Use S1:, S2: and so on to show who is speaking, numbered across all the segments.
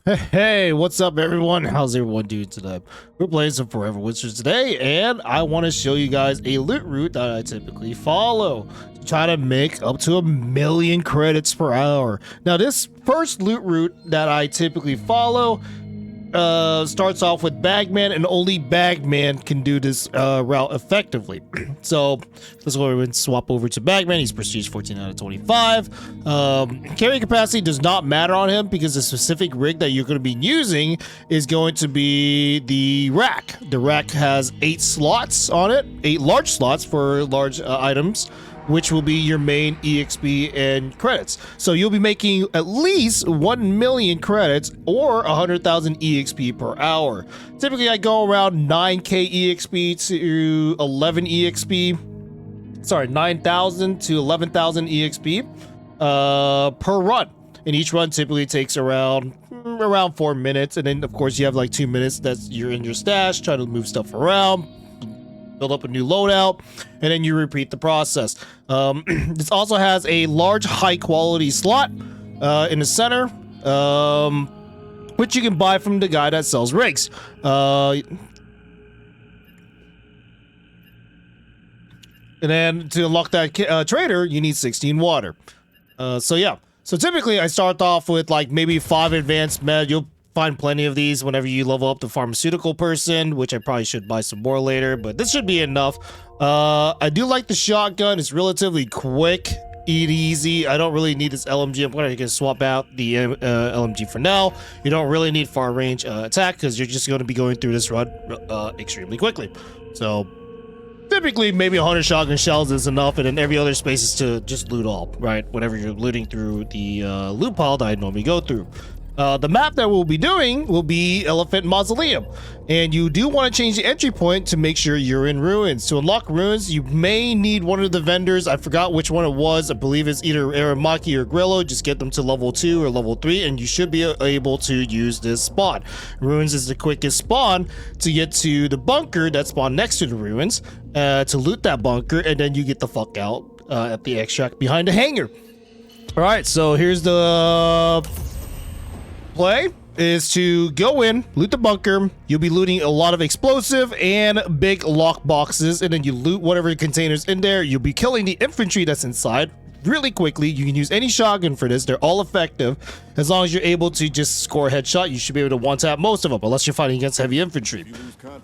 S1: Hey, what's up everyone? How's everyone doing today? We're playing some Forever Wizards today, and I want to show you guys a loot route that I typically follow to try to make up to 1,000,000 credits per hour. Now, this first loot route that I typically follow starts off with Bagman, and only Bagman can do this route effectively. So let's go ahead and swap over to Bagman. He's prestige 14 out of 25. Carrying capacity does not matter on him because the specific rig that you're going to be using is going to be the rack. The rack has 8 slots on it, 8 large slots for large items, which will be your main EXP and credits. So you'll be making at least 1,000,000 credits or 100,000 EXP per hour. Typically, I go around 9K EXP to 11 EXP. Sorry, 9,000 to 11,000 EXP per run. And each run typically takes around 4 minutes. And then, of course, you have like 2 minutes that's you're in your stash, trying to move stuff around, build up a new loadout, and then you repeat the process. This also has a large high quality slot in the center, which you can buy from the guy that sells rigs. And then to unlock that trader, you need 16 water. So yeah. So typically I start off with like maybe 5 advanced med. You'll find plenty of these whenever you level up the pharmaceutical person, which I probably should buy some more later, but this should be enough. I do like the shotgun. It's relatively quick, easy. I don't really need this LMG. I'm going to swap out the LMG for now. You don't really need far range attack because you're just going to be going through this run extremely quickly. So typically maybe 100 shotgun shells is enough, and then every other space is to just loot all, right? Whatever you're looting through the loot pile that I normally go through. The map that we'll be doing will be Elephant Mausoleum, and you do want to change the entry point to make sure you're in ruins. To unlock ruins, you may need one of the vendors. I forgot which one it was. I believe it's either Aramaki or Grillo. Just get them to level 2 or level 3, and you should be able to use this spawn. Ruins is the quickest spawn to get to the bunker that spawned next to the ruins, to loot that bunker, and then you get the fuck out at the extract behind the hangar. All right, so here's the play is to go in, loot the bunker. You'll be looting a lot of explosive and big lock boxes, and then you loot whatever containers in there. You'll be killing the infantry that's inside really quickly. You can use any shotgun for this. They're all effective. As long as you're able to just score a headshot, you should be able to one-tap most of them, unless you're fighting against heavy infantry.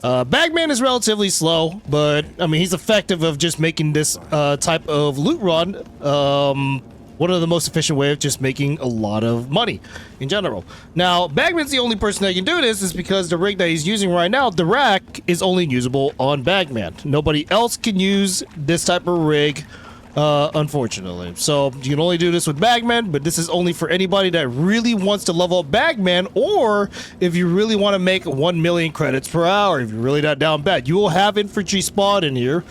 S1: Bagman is relatively slow, but I mean, he's effective of just making this type of loot run one of the most efficient way of just making a lot of money in general. Now, Bagman's the only person that can do this is because the rig that he's using right now, the rack, is only usable on Bagman. Nobody else can use this type of rig, unfortunately. So you can only do this with Bagman, but this is only for anybody that really wants to level up Bagman, or if you really want to make 1,000,000 credits per hour, if you're really not down bad. You will have infantry spawn in here.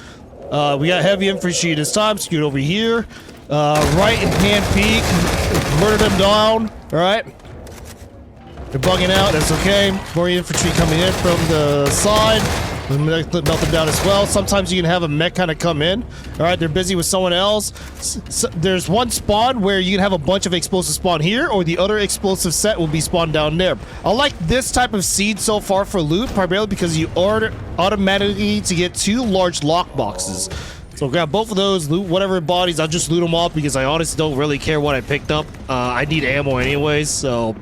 S1: We got heavy infantry this time, scoot over here. Right and hand peek, murder them down. All right, they're bugging out. That's okay. More infantry coming in from the side. Melt them down as well. Sometimes you can have a mech kind of come in. All right, they're busy with someone else. So there's one spawn where you can have a bunch of explosives spawn here, or the other explosive set will be spawned down there. I like this type of seed so far for loot, primarily because you order automatically to get 2 large lock boxes. So grab both of those, loot whatever bodies. I'll just loot them all because I honestly don't really care what I picked up. I need ammo anyways, so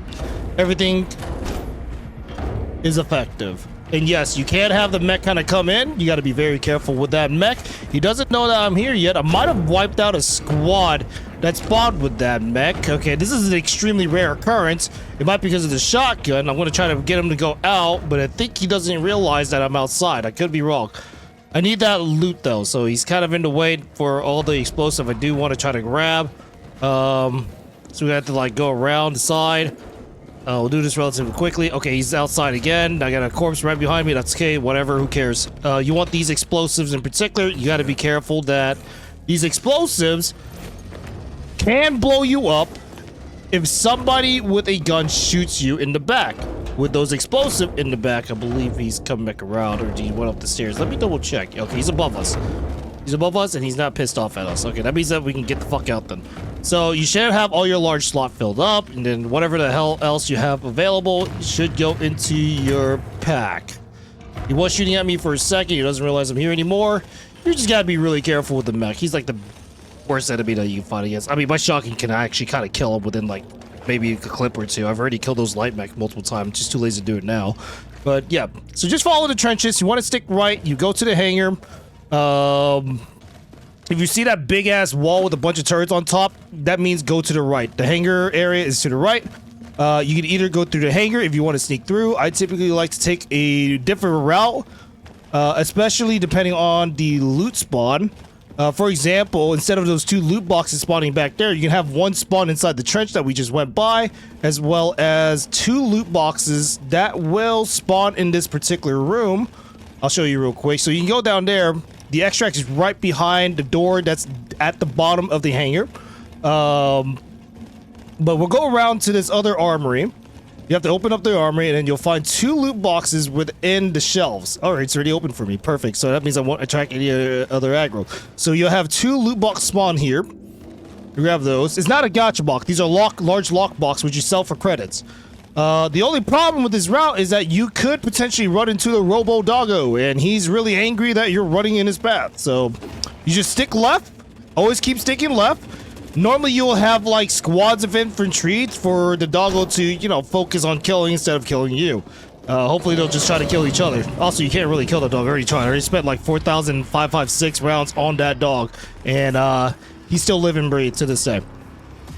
S1: everything is effective. And yes, you can't have the mech kind of come in. You got to be very careful with that mech. He doesn't know that I'm here yet. I might have wiped out a squad that spawned with that mech. Okay, this is an extremely rare occurrence. It might be because of the shotgun. I'm going to try to get him to go out, but I think he doesn't realize that I'm outside. I could be wrong. I need that loot though, so he's kind of in the way for all the explosive I do want to try to grab. So we have to like go around the side. We'll do this relatively quickly. Okay, he's outside again. I got a corpse right behind me. That's okay, whatever, who cares. You want these explosives in particular. You got to be careful that these explosives can blow you up if somebody with a gun shoots you in the back. With those explosive in the back, I believe he's coming back around, or he went up the stairs. Let me double check. Okay, he's above us. He's above us, and he's not pissed off at us. Okay, that means that we can get the fuck out then. So you should have all your large slot filled up, and then whatever the hell else you have available should go into your pack. He was shooting at me for a second. He doesn't realize I'm here anymore. You just gotta be really careful with the mech. He's like the worst enemy that you can fight against. I mean, my shotgun can actually kind of kill him within like maybe a clip or two. I've already killed those light mech multiple times. Just too lazy to do it now. But yeah, so just follow the trenches. You want to stick right. You go to the hangar. If you see that big ass wall with a bunch of turrets on top, that means go to the right. The hangar area is to the right. You can either go through the hangar if you want to sneak through. I typically like to take a different route, especially depending on the loot spawn. For example, instead of those 2 loot boxes spawning back there, you can have one spawn inside the trench that we just went by, as well as 2 loot boxes that will spawn in this particular room. I'll show you real quick. So you can go down there. The extract is right behind the door that's at the bottom of the hangar. But we'll go around to this other armory. You have to open up the armory, and then you'll find 2 loot boxes within the shelves. All right, it's already open for me. Perfect. So that means I won't attract any other aggro. So you'll have 2 loot box spawn here. You grab those. It's not a gacha box. These are large lock box, which you sell for credits. The only problem with this route is that you could potentially run into the Robo Doggo, and he's really angry that you're running in his path. So you just stick left. Always keep sticking left. Normally you'll have like squads of infantry for the doggo to, you know, focus on killing instead of killing you. Hopefully they'll just try to kill each other. Also, you can't really kill the dog. I already spent like 4,556 rounds on that dog, and he's still live and breathe to this day.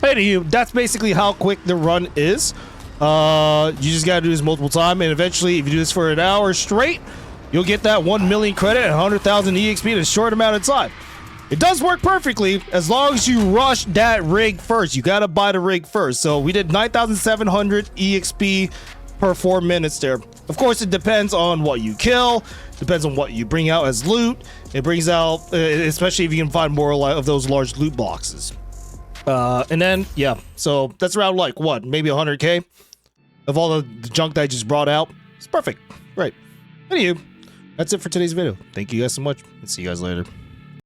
S1: Anywho, that's basically how quick the run is. You just gotta do this multiple times, and eventually, if you do this for an hour straight, you'll get that 1 million credit and 100,000 EXP in a short amount of time. It does work perfectly as long as you rush that rig first. You gotta buy the rig first. So we did 9,700 EXP per 4 minutes there. Of course, it depends on what you kill, depends on what you bring out as loot. It brings out, especially if you can find more of those large loot boxes. And then, yeah, so that's around like what, maybe 100k of all the junk that I just brought out. It's perfect. Right. Anywho, that's it for today's video. Thank you guys so much, and see you guys later.